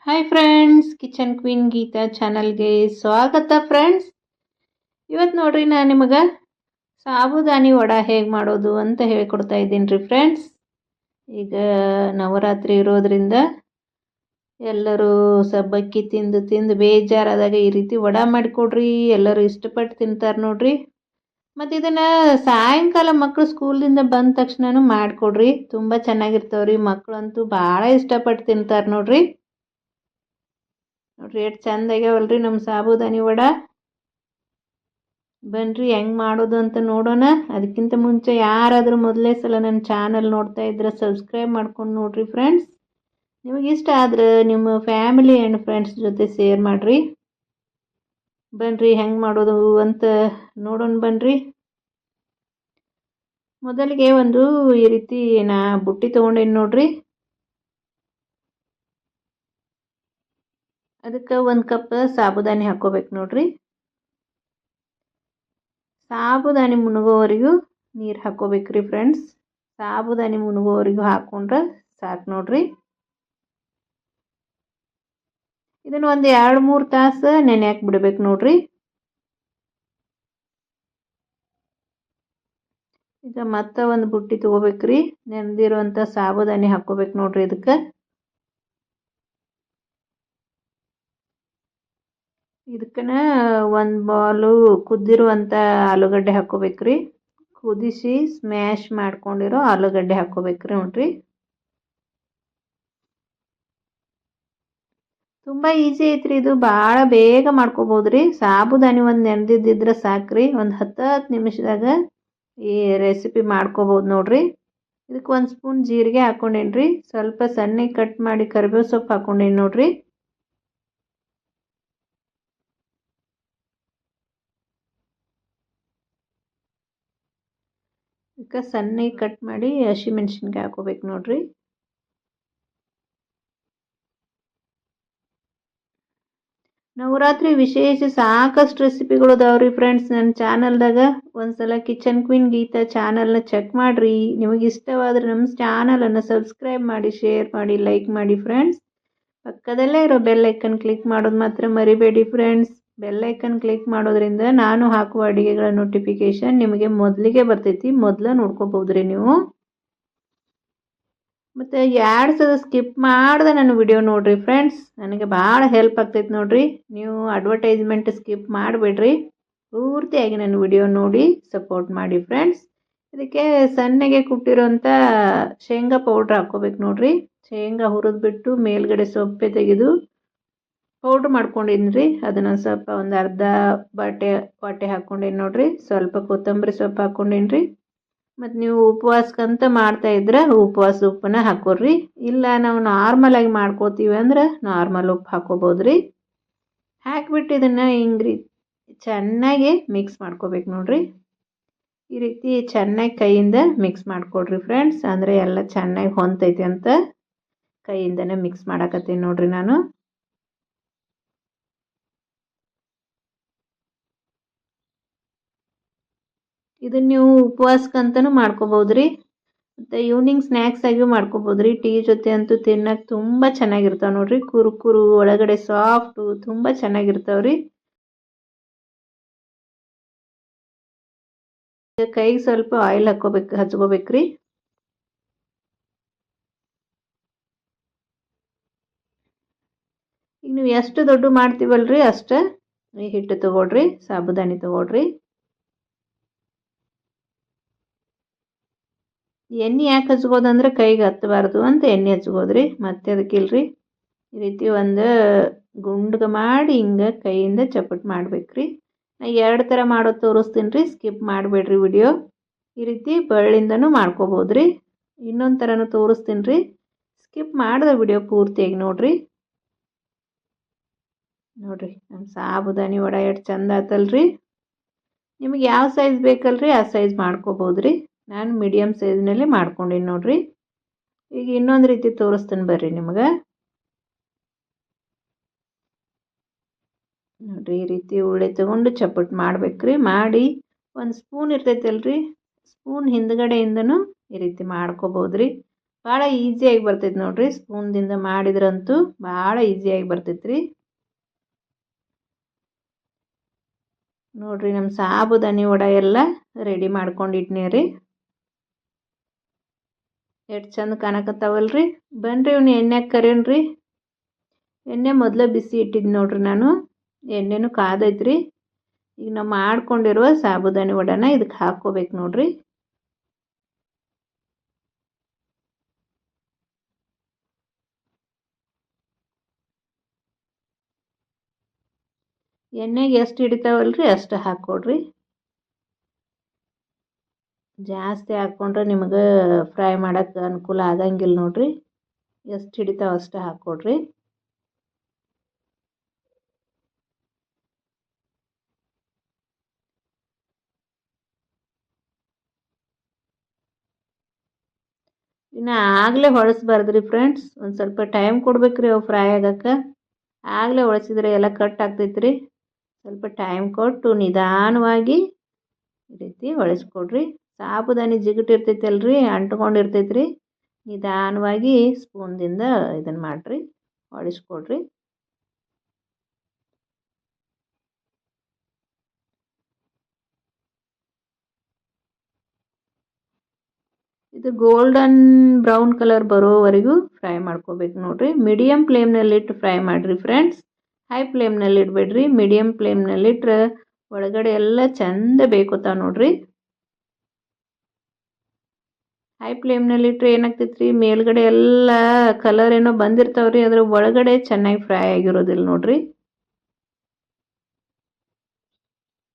Hi friends, kitchen queen Geeta ಚಾನಲ್ಗೆ ಸ್ವಾಗತ friends. ಇವತ್ತು ನೋಡ್ರಿ ನಾನು ನಿಮಗೆ ಸಾಬುದಾನಿ ವಡೆ ಹೇಗೆ ಮಾಡೋದು ಅಂತ ಹೇಳ್ಕೊಡ್ತಾ ಇದ್ದೀನಿ ರೀ ಫ್ರೆಂಡ್ಸ್. ಈಗ ನವರಾತ್ರಿ ಇರೋದ್ರಿಂದ ಎಲ್ಲರೂ ಸಬ್ಬಕ್ಕಿ ತಿಂದು ತಿಂದು ಬೇಜಾರಾದಾಗ ಈ ರೀತಿ ವಡೆ ಮಾಡಿಕೊಡ್ರಿ, ಎಲ್ಲರೂ ಇಷ್ಟಪಟ್ಟು ತಿಂತಾರೆ ನೋಡ್ರಿ. ಮತ್ತು ಇದನ್ನು ಸಾಯಂಕಾಲ ಮಕ್ಕಳು ಸ್ಕೂಲಿಂದ ಬಂದ ತಕ್ಷಣನೂ ಮಾಡಿಕೊಡ್ರಿ, ತುಂಬ ಚೆನ್ನಾಗಿರ್ತಾವ್ರಿ. ಮಕ್ಕಳಂತೂ ಭಾಳ ಇಷ್ಟಪಟ್ಟು ತಿಂತಾರೆ ನೋಡ್ರಿ. ನೋಡ್ರಿ ಎಷ್ಟು ಚಂದ ಆಗ್ಯಾವಲ್ರಿ ನಮ್ಮ ಸಾಬುದಾನಿ ವಡೆ. ಬನ್ರಿ ಹೆಂಗೆ ಮಾಡೋದು ಅಂತ ನೋಡೋಣ. ಅದಕ್ಕಿಂತ ಮುಂಚೆ ಯಾರಾದರೂ ಮೊದಲೇ ಸಲ ನನ್ನ ಚಾನಲ್ ನೋಡ್ತಾ ಇದ್ರೆ ಸಬ್ಸ್ಕ್ರೈಬ್ ಮಾಡ್ಕೊಂಡು ನೋಡ್ರಿ ಫ್ರೆಂಡ್ಸ್. ನಿಮಗೆ ಇಷ್ಟ ಆದ್ರೆ ನಿಮ್ಮ ಫ್ಯಾಮಿಲಿ ಆ್ಯಂಡ್ ಫ್ರೆಂಡ್ಸ್ ಜೊತೆ ಶೇರ್ ಮಾಡಿರಿ. ಬನ್ರಿ ಹೆಂಗೆ ಮಾಡೋದು ಅಂತ ನೋಡೋಣ ಬನ್ರಿ. ಮೊದಲಿಗೆ ಒಂದು ಈ ರೀತಿ ನಾ ಬುಟ್ಟಿ ತೊಗೊಂಡೇನಿ ನೋಡ್ರಿ. ಅದಕ್ಕೆ 1 ಕಪ್ ಸಾಬುದಾನಿ ಹಾಕ್ಕೋಬೇಕು ನೋಡ್ರಿ. ಸಾಬುದಾನಿ ಮುಳುಗೋವರೆಗೂ ನೀರು ಹಾಕ್ಕೋಬೇಕ್ರಿ ಫ್ರೆಂಡ್ಸ್. ಸಾಬುದಾನಿ ಮುಳುಗೋವರೆಗೂ ಹಾಕ್ಕೊಂಡ್ರೆ ಸಾಕು ನೋಡ್ರಿ. ಇದನ್ನು ಒಂದು 2-3 ತಾಸು ನೆನೆಯಾಕೆ ಬಿಡ್ಬೇಕು ನೋಡ್ರಿ. ಈಗ ಮತ್ತೆ ಒಂದು ಬುಟ್ಟಿ ತೊಗೋಬೇಕ್ರಿ. ನೆನೆದಿರುವಂಥ ಸಾಬುದಾನಿ ಹಾಕ್ಕೋಬೇಕು ನೋಡ್ರಿ. ಇದಕ್ಕನ 1 ಬೌಲು ಕುದ್ದಿರುವಂಥ ಆಲೂಗಡ್ಡೆ ಹಾಕ್ಕೋಬೇಕ್ರಿ. ಕುದಿಸಿ ಸ್ಮ್ಯಾಶ್ ಮಾಡ್ಕೊಂಡಿರೋ ಆಲೂಗಡ್ಡೆ ಹಾಕ್ಕೋಬೇಕ್ರಿ ನೋಡ್ರಿ. ತುಂಬ ಈಸಿ ಐತ್ರಿ ಇದು, ಭಾಳ ಬೇಗ ಮಾಡ್ಕೋಬೋದ್ರಿ. ಸಾಬುದಾನಿ ಒಂದು ನೆನೆದಿದ್ದಿದ್ರೆ ಸಾಕ್ರಿ, ಒಂದು 10 ನಿಮಿಷದಾಗ ಈ ರೆಸಿಪಿ ಮಾಡ್ಕೋಬೋದು ನೋಡ್ರಿ. ಇದಕ್ಕೆ 1 ಸ್ಪೂನ್ ಜೀರಿಗೆ ಹಾಕ್ಕೊಂಡೇನ್ರಿ. ಸ್ವಲ್ಪ ಸಣ್ಣಗೆ ಕಟ್ ಮಾಡಿ ಕರಿಬೇವು ಸೊಪ್ಪು ಹಾಕ್ಕೊಂಡೇನಿ ನೋಡ್ರಿ. ಇದಕ್ಕೆ ಸಣ್ಣಗೆ ಕಟ್ ಮಾಡಿ ಹಸಿಮೆಣ್ಸಿನ್ಕಾಯಿ ಹಾಕ್ಕೋಬೇಕು ನೋಡ್ರಿ. ನವರಾತ್ರಿ ವಿಶೇಷ ಸಾಕಷ್ಟು ರೆಸಿಪಿಗಳು ಅದಾವ್ರಿ ಫ್ರೆಂಡ್ಸ್ ನನ್ನ ಚಾನಲ್ದಾಗ. ಒಂದ್ಸಲ ಕಿಚನ್ ಕ್ವೀನ್ ಗೀತಾ ಚಾನಲ್ನ ಚೆಕ್ ಮಾಡಿರಿ. ನಿಮಗೆ ಇಷ್ಟವಾದರೆ ನಮ್ಮ ಚಾನಲನ್ನು ಸಬ್ಸ್ಕ್ರೈಬ್ ಮಾಡಿ, ಶೇರ್ ಮಾಡಿ, ಲೈಕ್ ಮಾಡಿ ಫ್ರೆಂಡ್ಸ್. ಪಕ್ಕದಲ್ಲೇ ಇರೋ ಬೆಲ್ ಐಕನ್ ಕ್ಲಿಕ್ ಮಾಡೋದು ಮಾತ್ರ ಮರಿಬೇಡಿ ಫ್ರೆಂಡ್ಸ್. ಬೆಲ್ ಐಕನ್ ಕ್ಲಿಕ್ ಮಾಡೋದ್ರಿಂದ ನಾನು ಹಾಕುವ ಅಡುಗೆಗಳ ನೋಟಿಫಿಕೇಶನ್ ನಿಮಗೆ ಮೊದಲಿಗೆ ಬರ್ತೈತಿ, ಮೊದಲು ನೋಡ್ಕೋಬೋದ್ರಿ ನೀವು. ಮತ್ತು 2 ಸಲ ಸ್ಕಿಪ್ ಮಾಡ್ದೆ ನನ್ನ ವಿಡಿಯೋ ನೋಡಿರಿ ಫ್ರೆಂಡ್ಸ್, ನನಗೆ ಭಾಳ ಹೆಲ್ಪ್ ಆಗ್ತೈತೆ ನೋಡಿರಿ. ನೀವು ಅಡ್ವರ್ಟೈಸ್ಮೆಂಟ್ ಸ್ಕಿಪ್ ಮಾಡಿಬಿಡ್ರಿ, ಪೂರ್ತಿಯಾಗಿ ನನ್ನ ವಿಡಿಯೋ ನೋಡಿ ಸಪೋರ್ಟ್ ಮಾಡಿ ಫ್ರೆಂಡ್ಸ್. ಇದಕ್ಕೆ ಸಣ್ಣಗೆ ಕುಟ್ಟಿರೋಂಥ ಶೇಂಗಾ ಪೌಡ್ರ್ ಹಾಕ್ಕೋಬೇಕು ನೋಡಿರಿ. ಶೇಂಗಾ ಹುರಿದ್ಬಿಟ್ಟು ಮೇಲ್ಗಡೆ ಸೊಪ್ಪೆ ತೆಗೆದು ಪೌಡ್ರ್ ಮಾಡ್ಕೊಂಡಿನಿ ರೀ. ಅದನ್ನು ಸ್ವಲ್ಪ ಒಂದು ಅರ್ಧ ಬಾಟೆ ಹಾಕ್ಕೊಂಡೇನಿ ನೋಡಿರಿ. ಸ್ವಲ್ಪ ಕೊತ್ತಂಬರಿ ಸೊಪ್ಪು ಹಾಕ್ಕೊಂಡೇನಿ ರೀ. ಮತ್ತು ನೀವು ಉಪವಾಸಕ್ಕಂತ ಮಾಡ್ತಾಯಿದ್ರೆ ಉಪವಾಸ ಉಪ್ಪನ್ನ ಹಾಕೋರಿ. ಇಲ್ಲ ನಾವು ನಾರ್ಮಲಾಗಿ ಮಾಡ್ಕೋತೀವಿ ಅಂದ್ರೆ ನಾರ್ಮಲ್ ಉಪ್ಪು ಹಾಕ್ಕೋಬೋದ್ರಿ. ಹಾಕಿಬಿಟ್ಟು ಇದನ್ನು ಹಿಂಗೆ ಚೆನ್ನಾಗಿ ಮಿಕ್ಸ್ ಮಾಡ್ಕೋಬೇಕು ನೋಡ್ರಿ. ಈ ರೀತಿ ಚೆನ್ನಾಗಿ ಕೈಯಿಂದ ಮಿಕ್ಸ್ ಮಾಡ್ಕೊಡ್ರಿ ಫ್ರೆಂಡ್ಸ್, ಅಂದರೆ ಎಲ್ಲ ಚೆನ್ನಾಗಿ ಹೊಂತೈತಿ ಅಂತ ಕೈಯಿಂದನೇ ಮಿಕ್ಸ್ ಮಾಡಕತ್ತೀನಿ ನೋಡ್ರಿ ನಾನು. ಇದನ್ನು ನೀವು ಉಪವಾಸಕ್ಕಂತನೂ ಮಾಡ್ಕೋಬೋದ್ರಿ, ಮತ್ತು ಈವ್ನಿಂಗ್ ಸ್ನ್ಯಾಕ್ಸ್ ಆಗಿಯೂ ಮಾಡ್ಕೋಬೋದ್ರಿ. ಟೀ ಜೊತೆ ಅಂತೂ ತಿನ್ನಕ್ಕೆ ತುಂಬ ಚೆನ್ನಾಗಿರ್ತಾವೆ ನೋಡ್ರಿ. ಕುರುಕುರು ಒಳಗಡೆ ಸಾಫ್ಟು ತುಂಬ ಚೆನ್ನಾಗಿರ್ತಾವ್ರಿ. ಕೈಗೆ ಸ್ವಲ್ಪ ಆಯಿಲ್ ಹಚ್ಕೋಬೇಕ್ರಿ. ಈಗ ನೀವು ಎಷ್ಟು ದೊಡ್ಡ ಮಾಡ್ತೀವಲ್ರಿ ಅಷ್ಟು ಹಿಟ್ಟು ತೊಗೊಳ್ರಿ, ಸಾಬುದಾನಿ ತೊಗೊಳ್ರಿ. ಎಣ್ಣೆ ಯಾಕೆ ಹಚ್ಕೋದಂದ್ರೆ ಕೈಗೆ ಹತ್ತಬಾರ್ದು ಅಂತ ಎಣ್ಣೆ ಹಚ್ಕೋದ್ರಿ, ಮತ್ತೆ ಅದಕ್ಕಿಲ್ರಿ. ಈ ರೀತಿ ಒಂದು ಗುಂಡ್ಗೆ ಮಾಡಿ ಹಿಂಗೆ ಕೈಯಿಂದ ಚಪ್ಪಟ್ ಮಾಡ್ಬೇಕ್ರಿ. ನಾ 2 ಥರ ಮಾಡೋದು ತೋರಿಸ್ತೀನಿ ರೀ, ಸ್ಕಿಪ್ ಮಾಡಬೇಡ್ರಿ ವಿಡಿಯೋ. ಈ ರೀತಿ ಬಳ್ಳಿಂದನೂ ಮಾಡ್ಕೋಬೋದ್ರಿ. ಇನ್ನೊಂದು ಥರನೂ ತೋರಿಸ್ತೀನಿ ರೀ, ಸ್ಕಿಪ್ ಮಾಡಿದ ವಿಡಿಯೋ ಪೂರ್ತಿಯಾಗಿ ನೋಡ್ರಿ. ನೋಡ್ರಿ ನಮ್ಮ ಸಾಬುದಾನಿ ವಡೆ ಎಷ್ಟು ಚಂದ ಆತಲ್ರಿ. ನಿಮಗೆ ಯಾವ ಸೈಜ್ ಬೇಕಲ್ರಿ ಆ ಸೈಜ್ ಮಾಡ್ಕೋಬೋದ್ರಿ. ನಾನು ಮೀಡಿಯಮ್ ಸೈಜ್ನಲ್ಲಿ ಮಾಡ್ಕೊಂಡೀನಿ ನೋಡ್ರಿ. ಈಗ ಇನ್ನೊಂದು ರೀತಿ ತೋರಿಸ್ತೀನಿ ಬರ್ರಿ ನಿಮ್ಗೆ. ನೋಡ್ರಿ ಈ ರೀತಿ ಉಳ್ಳೆ ತಗೊಂಡು ಚಪ್ಪಟ್ ಮಾಡ್ಬೇಕ್ರಿ. ಮಾಡಿ 1 ಸ್ಪೂನ್ ಇರ್ತೈತಲ್ರಿ, ಸ್ಪೂನ್ ಹಿಂದ್ಗಡೆಯಿಂದನೂ ಈ ರೀತಿ ಮಾಡ್ಕೋಬೋದ್ರಿ. ಭಾಳ ಈಸಿಯಾಗಿ ಬರ್ತೈತೆ ನೋಡಿರಿ. ಸ್ಪೂನ್ದಿಂದ ಮಾಡಿದ್ರಂತೂ ಭಾಳ ಈಸಿಯಾಗಿ ಬರ್ತೈತೆ ರೀ. ನೋಡಿರಿ ನಮ್ಮ ಸಾಬುದಾನಿ ವಡೆ ಎಲ್ಲ ರೆಡಿ ಮಾಡ್ಕೊಂಡಿಟ್ನಿ ರೀ. ಎಷ್ಟು ಚಂದ ಕಾಣಕತ್ತಾವಲ್ರಿ. ಬನ್ನಿರಿ ಇವ್ನ ಎಣ್ಣೆಗೆ ಕರಿಯೋಣ್ರಿ. ಎಣ್ಣೆ ಮೊದಲೇ ಬಿಸಿ ಇಟ್ಟಿದ್ದು ನೋಡಿರಿ ನಾನು. ಎಣ್ಣೆನೂ ಕಾದೈತ್ರಿ. ಈಗ ನಾವು ಮಾಡ್ಕೊಂಡಿರುವ ಸಾಬುದಾನಿ ವಡೆನ ಇದಕ್ಕೆ ಹಾಕ್ಕೋಬೇಕು ನೋಡಿರಿ. ಎಣ್ಣೆಗೆ ಎಷ್ಟು ಹಿಡಿತಾವಲ್ರಿ ಅಷ್ಟು ಹಾಕ್ಕೊಡ್ರಿ. ಜಾಸ್ತಿ ಹಾಕ್ಕೊಂಡ್ರೆ ನಿಮಗೆ ಫ್ರೈ ಮಾಡೋಕ್ಕೆ ಅನುಕೂಲ ಆಗಂಗಿಲ್ಲ ನೋಡಿರಿ. ಎಷ್ಟು ಹಿಡಿತಾವ ಅಷ್ಟು ಹಾಕ್ಕೊಡ್ರಿ. ಇನ್ನು ಆಗಲೇ ಹೊಳಸ್ಬಾರ್ದ್ರಿ ಫ್ರೆಂಡ್ಸ್. ಒಂದು ಸ್ವಲ್ಪ ಟೈಮ್ ಕೊಡ್ಬೇಕ್ರಿ ಅವು ಫ್ರೈ ಆಗಕ್ಕೆ. ಆಗಲೇ ಹೊಳಸಿದ್ರೆ ಎಲ್ಲ ಕಟ್ ಆಗ್ತೈತ್ರಿ. ಸ್ವಲ್ಪ ಟೈಮ್ ಕೊಟ್ಟು ನಿಧಾನವಾಗಿ ಈ ರೀತಿ ಹೊಳಸ್ಕೊಡ್ರಿ. ಸಾಬುದಾನಿ ಜಿಗುಟಿರ್ತೈತಲ್ರಿ, ಅಂಟ್ಕೊಂಡಿರ್ತೈತ್ರಿ. ನಿಧಾನವಾಗಿ ಸ್ಪೂನ್ದಿಂದ ಇದನ್ನು ಮಾಡಿರಿ, ಹೊಳಿಸ್ಕೊಡ್ರಿ. ಇದು ಗೋಲ್ಡನ್ ಬ್ರೌನ್ ಕಲರ್ ಬರೋವರೆಗೂ ಫ್ರೈ ಮಾಡ್ಕೋಬೇಕು ನೋಡಿರಿ. ಮೀಡಿಯಮ್ ಫ್ಲೇಮ್ನಲ್ಲಿಟ್ಟು ಫ್ರೈ ಮಾಡಿರಿ ಫ್ರೆಂಡ್ಸ್. ಹೈ ಫ್ಲೇಮ್ನಲ್ಲಿ ಇಡಬೇಡ್ರಿ. ಮೀಡಿಯಮ್ ಫ್ಲೇಮ್ನಲ್ಲಿಟ್ರೆ ಒಳಗಡೆ ಎಲ್ಲ ಚಂದ ಬೇಕೋತಾವ ನೋಡಿರಿ. ಹೈ ಫ್ಲೇಮ್ನಲ್ಲಿಟ್ರೆ ಏನಾಗ್ತೈತೆ ರೀ, ಮೇಲ್ಗಡೆ ಎಲ್ಲ ಕಲರ್ ಏನೋ ಬಂದಿರ್ತಾವ್ರಿ, ಅದ್ರ ಒಳಗಡೆ ಚೆನ್ನಾಗಿ ಫ್ರೈ ಆಗಿರೋದಿಲ್ಲ ನೋಡಿರಿ.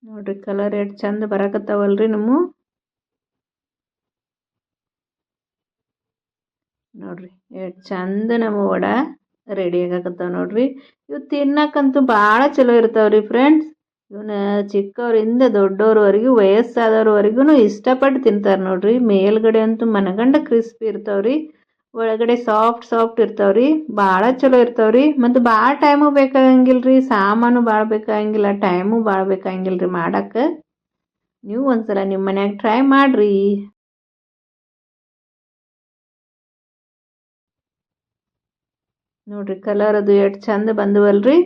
ನೋಡಿರಿ ಕಲರ್ ಎಷ್ಟು ಚಂದ ಬರಕತ್ತಾವಲ್ರಿ ನಮ್ಮ. ನೋಡಿರಿ ಎಷ್ಟು ಚಂದ ನಮ್ಮ ವಡೆ ರೆಡಿ ಆಗಕತ್ತಾವ ನೋಡಿರಿ. ಇವು ತಿನ್ನಕ್ಕಂತೂ ಭಾಳ ಚಲೋ ಇರ್ತಾವ್ರಿ ಫ್ರೆಂಡ್ಸ್. ಇವನ್ನ ಚಿಕ್ಕವರಿಂದ ದೊಡ್ಡವ್ರವರೆಗೂ ವಯಸ್ಸಾದವ್ರವರೆಗೂ ಇಷ್ಟಪಟ್ಟು ತಿಂತಾರೆ ನೋಡಿರಿ. ಮೇಲ್ಗಡೆ ಅಂತೂ ಮನಗಂಡ ಕ್ರಿಸ್ಪಿ ಇರ್ತಾವ್ರಿ, ಒಳಗಡೆ ಸಾಫ್ಟ್ ಇರ್ತಾವ್ರಿ. ಭಾಳ ಚಲೋ ಇರ್ತಾವ್ರಿ. ಮತ್ತು ಭಾಳ ಟೈಮು ಬೇಕಾಗಂಗಿಲ್ಲ ರೀ, ಸಾಮಾನು ಭಾಳ ಬೇಕಾಗಂಗಿಲ್ಲ, ಟೈಮು ಭಾಳ ಬೇಕಾಗಂಗಿಲ್ಲ ರೀ ಮಾಡಕ್ಕೆ. ನೀವು ಒಂದ್ಸಲ ನಿಮ್ಮ ಮನ್ಯಾಗ ಟ್ರೈ ಮಾಡಿರಿ. ನೋಡಿರಿ ಕಲರ್ ಅದು ಎಷ್ಟು ಚಂದ ಬಂದವಲ್ರಿ.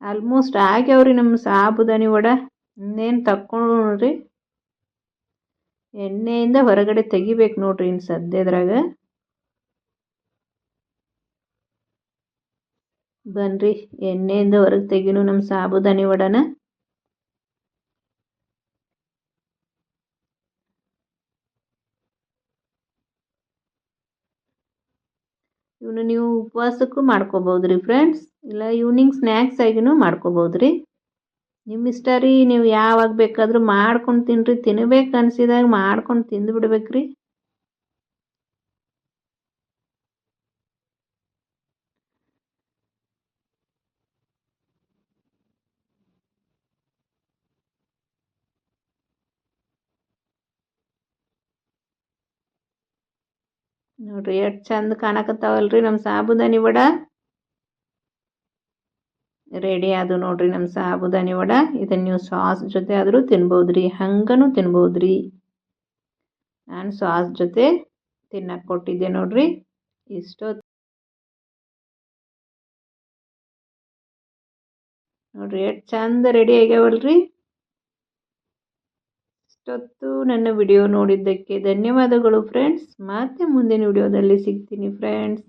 ಆಲ್ಮೋಸ್ಟ್ ಆಗ್ಯಾವ್ರಿ ನಮ್ಮ ಸಾಬುದಾನಿ ವಡೆ. ಇನ್ನೇನು ತಕ್ಕೊಂಡು ನೋಡ್ರಿ, ಎಣ್ಣೆಯಿಂದ ಹೊರಗಡೆ ತೆಗಿಬೇಕು ನೋಡ್ರಿ ಇನ್ನು ಸದ್ಯದ್ರಾಗ. ಬನ್ರಿ ಎಣ್ಣೆಯಿಂದ ಹೊರಗೆ ತೆಗಿನು ನಮ್ಮ ಸಾಬುದಾನಿ ವಡೆನ. ಇವನು ನೀವು ಉಪವಾಸಕ್ಕೂ ಮಾಡ್ಕೋಬೋದ್ರಿ ಫ್ರೆಂಡ್ಸ್, ಇಲ್ಲ ಈವ್ನಿಂಗ್ ಸ್ನ್ಯಾಕ್ಸ್ ಆಗಿನೂ ಮಾಡ್ಕೋಬೋದ್ರಿ. ನಿಮ್ಮ ಇಷ್ಟ ರೀ. ನೀವು ಯಾವಾಗ ಬೇಕಾದರೂ ಮಾಡ್ಕೊಂಡು ತಿನ್ನಿರಿ. ತಿನ್ಬೇಕು ಅನಿಸಿದಾಗ ಮಾಡ್ಕೊಂಡು ತಿಂದು ಬಿಡ್ಬೇಕ್ರಿ. ನೋಡ್ರಿ ಎಷ್ಟು ಚಂದ ಕಾಣಕತ್ತಾವಲ್ರಿ ನಮ್ಮ ಸಾಬುದಾನಿ ವಡೆ. ರೆಡಿ ಅದು ನೋಡ್ರಿ ನಮ್ಮ ಸಾಬುದಾನಿ ವಡೆ. ಇದನ್ನು ನೀವು ಸಾಸ್ ಜೊತೆ ಆದರೂ ತಿನ್ಬೋದ್ರಿ, ಹಂಗನೂ ತಿನ್ಬೋದ್ರಿ. ನಾನು ಸಾಸ್ ಜೊತೆ ತಿನ್ನಕ್ಕೆ ಕೊಟ್ಟಿದ್ದೆ ನೋಡ್ರಿ. ಇಷ್ಟೊತ್ತು ನೋಡ್ರಿ ಎಷ್ಟು ಚಂದ ರೆಡಿ ಆಗ್ಯಾವಲ್ರಿ. ಇಷ್ಟೊತ್ತು ನನ್ನ ವಿಡಿಯೋ ನೋಡಿದ್ದಕ್ಕೆ ಧನ್ಯವಾದಗಳು ಫ್ರೆಂಡ್ಸ್. ಮತ್ತೆ ಮುಂದಿನ ವಿಡಿಯೋದಲ್ಲಿ ಸಿಗ್ತೀನಿ ಫ್ರೆಂಡ್ಸ್.